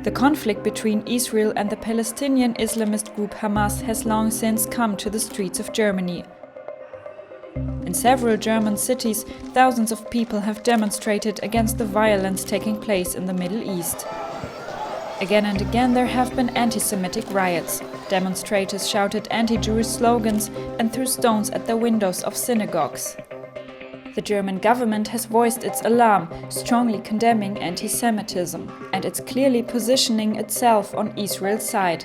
The conflict between Israel and the Palestinian Islamist group Hamas has long since come to the streets of Germany. In several German cities, thousands of people have demonstrated against the violence taking place in the Middle East. Again and again there have been anti-Semitic riots. Demonstrators shouted anti-Jewish slogans and threw stones at the windows of synagogues. The German government has voiced its alarm, strongly condemning anti-Semitism, and it's clearly positioning itself on Israel's side.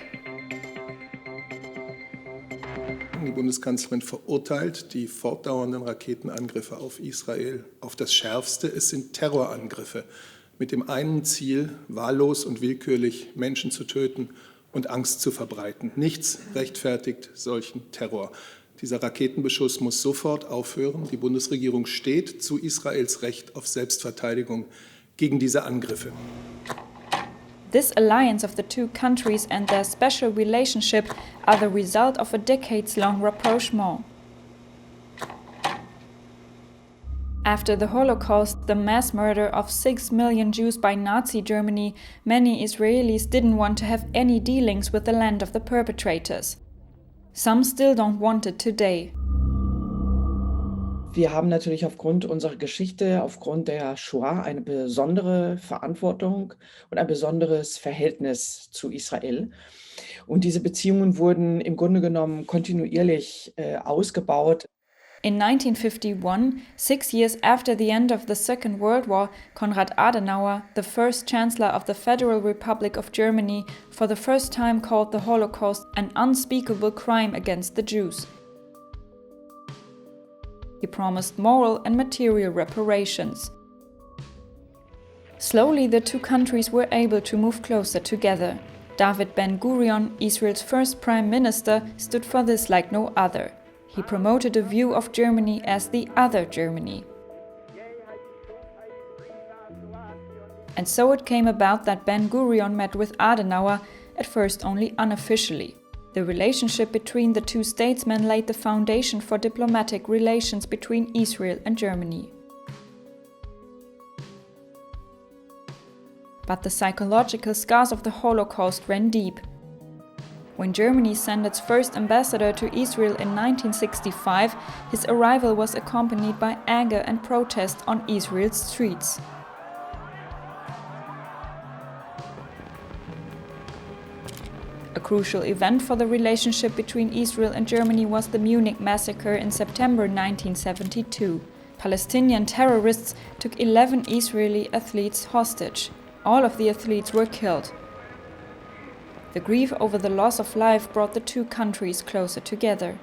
Die Bundeskanzlerin verurteilt die fortdauernden Raketenangriffe auf Israel auf das Schärfste. Es sind Terrorangriffe mit dem einen Ziel, wahllos und willkürlich Menschen zu töten und Angst zu verbreiten. Nichts rechtfertigt solchen Terror. Dieser Raketenbeschuss muss sofort aufhören. Die Bundesregierung steht zu Israels Recht auf Selbstverteidigung gegen diese Angriffe. This alliance of the two countries and their special relationship are the result of a decades-long rapprochement. After the Holocaust, the mass murder of 6 million Jews by Nazi Germany, many Israelis didn't want to have any dealings with the land of the perpetrators. Some still don't want it today. Wir haben natürlich aufgrund unserer Geschichte, aufgrund der Shoah eine besondere Verantwortung und ein besonderes Verhältnis zu Israel. Und diese Beziehungen wurden im Grunde genommen kontinuierlich ausgebaut. In 1951, 6 years after the end of the Second World War, Konrad Adenauer, the first Chancellor of the Federal Republic of Germany, for the first time called the Holocaust an unspeakable crime against the Jews. He promised moral and material reparations. Slowly, the two countries were able to move closer together. David Ben-Gurion, Israel's first prime minister, stood for this like no other. He promoted a view of Germany as the other Germany. And so it came about that Ben-Gurion met with Adenauer, at first only unofficially. The relationship between the two statesmen laid the foundation for diplomatic relations between Israel and Germany. But the psychological scars of the Holocaust ran deep. When Germany sent its first ambassador to Israel in 1965, his arrival was accompanied by anger and protest on Israel's streets. A crucial event for the relationship between Israel and Germany was the Munich massacre in September 1972. Palestinian terrorists took 11 Israeli athletes hostage. All of the athletes were killed. The grief over the loss of life brought the two countries closer together.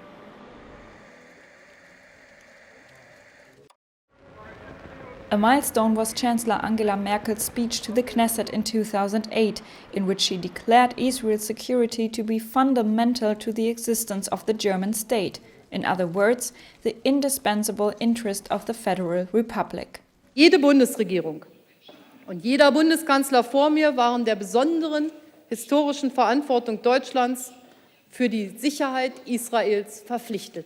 A milestone was Chancellor Angela Merkel's speech to the Knesset in 2008, in which she declared Israel's security to be fundamental to the existence of the German state. In other words, the indispensable interest of the Federal Republic. Jede Bundesregierung und jeder Bundeskanzler vor mir waren der besonderen historischen Verantwortung Deutschlands für die Sicherheit Israels verpflichtet.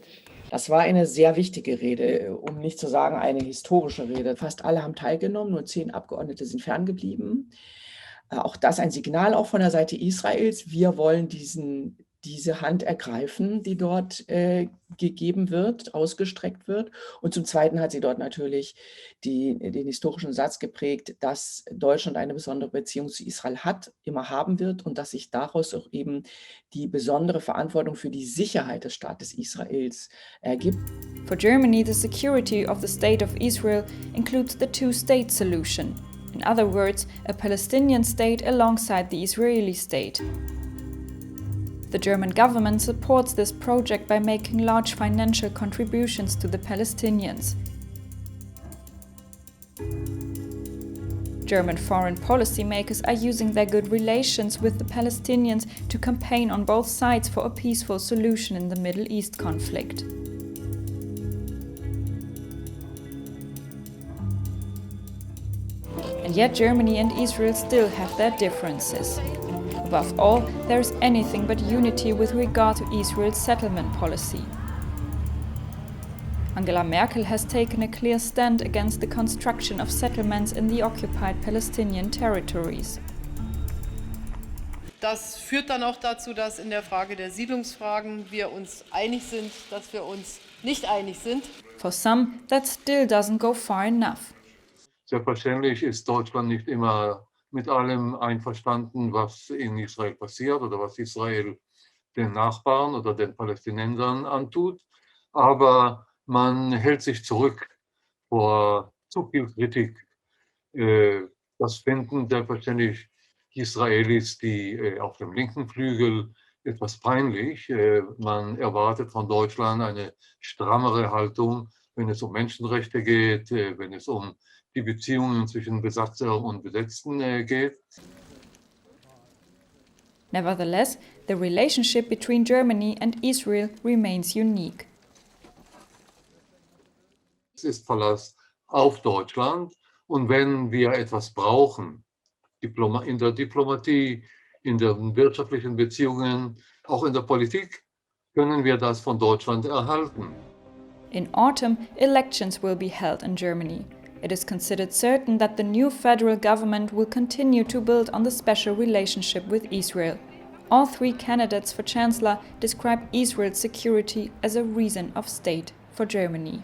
Das war eine sehr wichtige Rede, um nicht zu sagen eine historische Rede. Fast alle haben teilgenommen, nur 10 Abgeordnete sind ferngeblieben. Auch das ein Signal auch von der Seite Israels. Wir wollen diese Hand ergreifen, die dort gegeben wird, ausgestreckt wird. Und zum Zweiten hat sie dort natürlich den historischen Satz geprägt, dass Deutschland eine besondere Beziehung zu Israel hat, immer haben wird und dass sich daraus auch eben die besondere Verantwortung für die Sicherheit des Staates Israels ergibt. For Germany, the security of the state of Israel includes the two-state solution. In other words, a Palestinian state alongside the Israeli state. The German government supports this project by making large financial contributions to the Palestinians. German foreign policy makers are using their good relations with the Palestinians to campaign on both sides for a peaceful solution in the Middle East conflict. And yet Germany and Israel still have their differences. Above all, there is anything but unity with regard to Israel's settlement policy. Angela Merkel has taken a clear stand against the construction of settlements in the occupied Palestinian territories. Das führt dann auch dazu, dass in der Frage der Siedlungsfragen wir uns einig sind, dass wir uns nicht einig sind. For some, that still doesn't go far enough. Selbstverständlich ist Deutschland nicht immer mit allem einverstanden, was in Israel passiert oder was Israel den Nachbarn oder den Palästinensern antut. Aber man hält sich zurück vor zu viel Kritik. Das finden selbstverständlich Israelis, die auf dem linken Flügel etwas peinlich. Man erwartet von Deutschland eine strammere Haltung, wenn es um Menschenrechte geht, wenn es um die Beziehungen zwischen Besatzer und Besetzten geht. Nevertheless, the relationship between Germany and Israel remains unique. Es ist Verlass auf Deutschland. Und wenn wir etwas brauchen, in der Diplomatie, in den wirtschaftlichen Beziehungen, auch in der Politik, können wir das von Deutschland erhalten. In autumn, elections will be held in Germany. It is considered certain that the new federal government will continue to build on the special relationship with Israel. All three candidates for chancellor describe Israel's security as a reason of state for Germany.